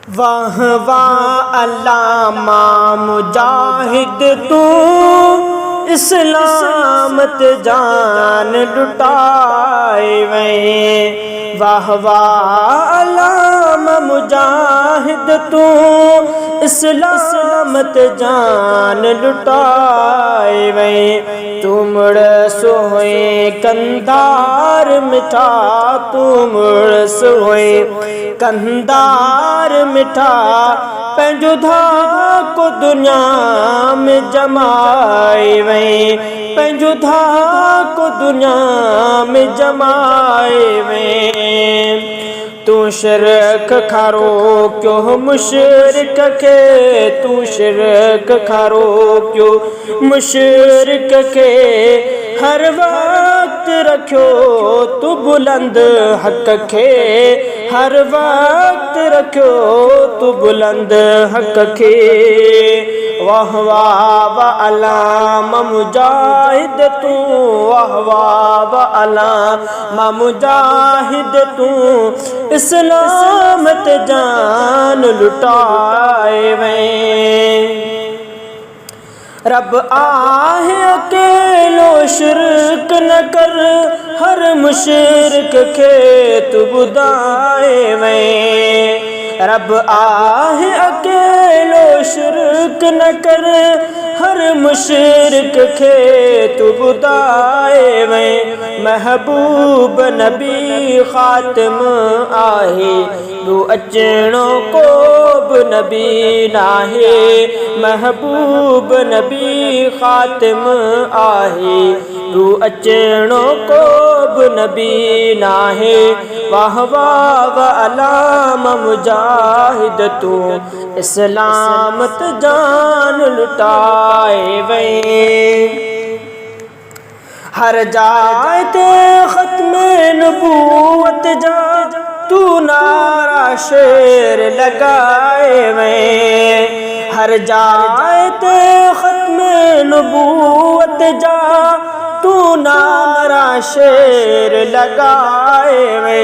वाह वाह अल्लामा मुजाहिद तू इस्लामत जान लुटाए वे। वाह वाह अल्लामा मुजाहिद तू इस्लामत जान लुटाए वे। तुमड़ सोए कंधार मिठा तुमड़ सोए कंधार मिठा पंहिंजो धाको दुनिया में जमाए वे। पंहिंजो धाको दुनिया में जमाए वे। तू शिरक खारो क्यों मुशरिक के तू शिरक खारो क्यों मुशरिक के हर वक्त रखो तू बुलंद हक के हर वक्त रखो तू बुलंद हक के। वाह वाह अल्लामा मुजाहिद तू वाह वाह अल्लामा मुजाहिद तू इस्लामत जान लुटाए वे। रब आहे अकेलो शिरक न कर हर मुशरिक के तू बुधाए वे। रब आहे अकेलो शिरक न कर हर मुशरिक के तू बुधाए वे। महबूब नबी खातिम आहे तू अचणो को बि नबी नाहे। महबूब नबी खातिम आहे तू अचणो को बि नबी नाहे। वाह वाह अल्लामा मुजाहिद तू इस्लामत जान लुटाए वे। हर जाए ते खत्मे नबूवत जा तू नारा शेर लगाए वे। हर जाए ते खत्मे नबूवत जा तू नारा शेर लगाए वे।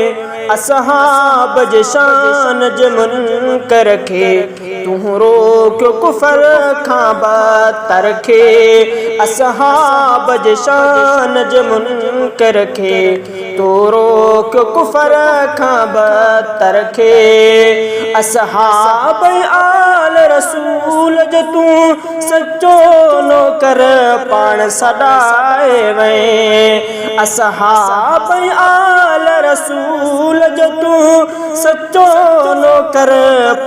असहाब जशान मुनकर खे तू रोक कुफर खां बदतर खे। असहाब जशान मुनकर खे तू रोक कुफर खां बदतर खे। असहाब आल रसूल जो तू सच्चो नौकर पाण सदाए वे। असहाब आल रसूल जो तू सच्चो नौकर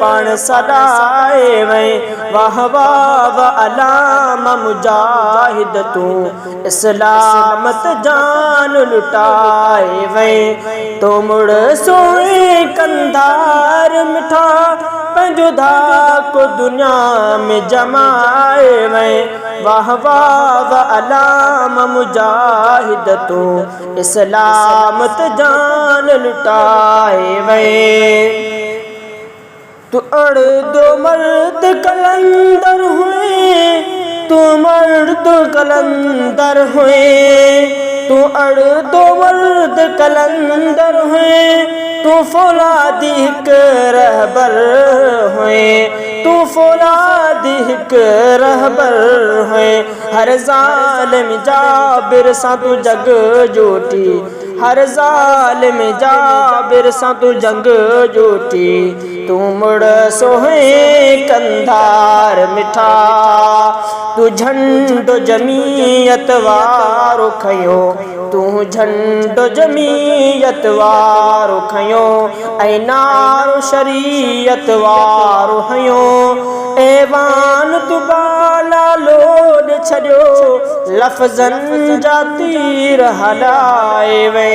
पाण सदाए वे। वाह वाह अल्लामा मुजाहिद तू इस्लामत जान लुटाए वे। तो मुड़ सोए कंधार मिठा पंहिंजो धाको दुनिया में जमाए वे। वाह वाह अल्लामा मुजाहिद तू इस्लामत जान लुटाए वे। तू अड़ दो मर्द कलंदर हुए तू मर्द कलंदर हुए। तू अड़ दो मर्द कलंदर हुए तू फौलादी रहबर हुए। तू फौलादी रहबर हुए। हर जालिम जाबिर सा तू जग जोटी हर जालिम जाबिर सा तू जंग जोटी। तू मुड़ सोहे कंधार मिठा तू झंडो जमीयत वारो खयो। तू झंडो जमीयत वारो खयो ऐं नारो शरीयत वारो हयो। ऐवान तू बाला लोड छॾियो लफ़्ज़न जा तीर हलाए वे।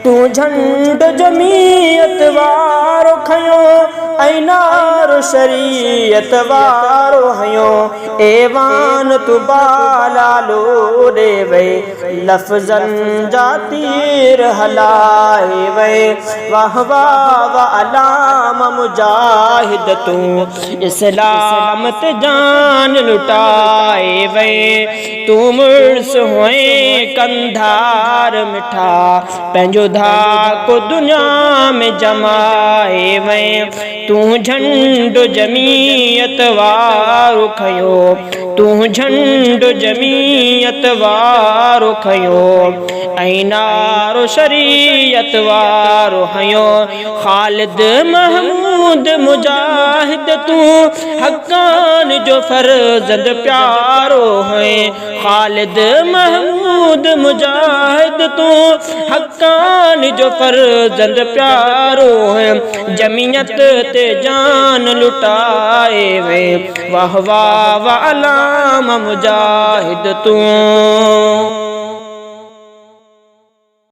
तू झंडो जमीयत वारो खयो ऐं नारो शरीयत वारो हयो। ऐवान तू बाला लोडे वे लफ़्ज़न जा तीर हलाए वे। वाह वाह अल्लामा मुजाहिद तू इस्लाम ते जान लुटाए वे तू मुर्स हुए कंधार मिठा पंहिंजो धाको दुनिया में जमाए वे तू झंडो जमीयत वारो खयो तू झंडो जमीयत वारो खयो ऐं नारो शरीयत वारो हयो ख़ालिद महमूद मुजाहिद तू हक़ान जो फ़र्ज़ंद प्यारो है ख़ालिद महमूद मुजाहिद तू हक़ान जो फ़र्ज़ंद प्यारो है जमीयत ते जान लुटाए वे वाह वाह वाह अलाम मुजाहिद तू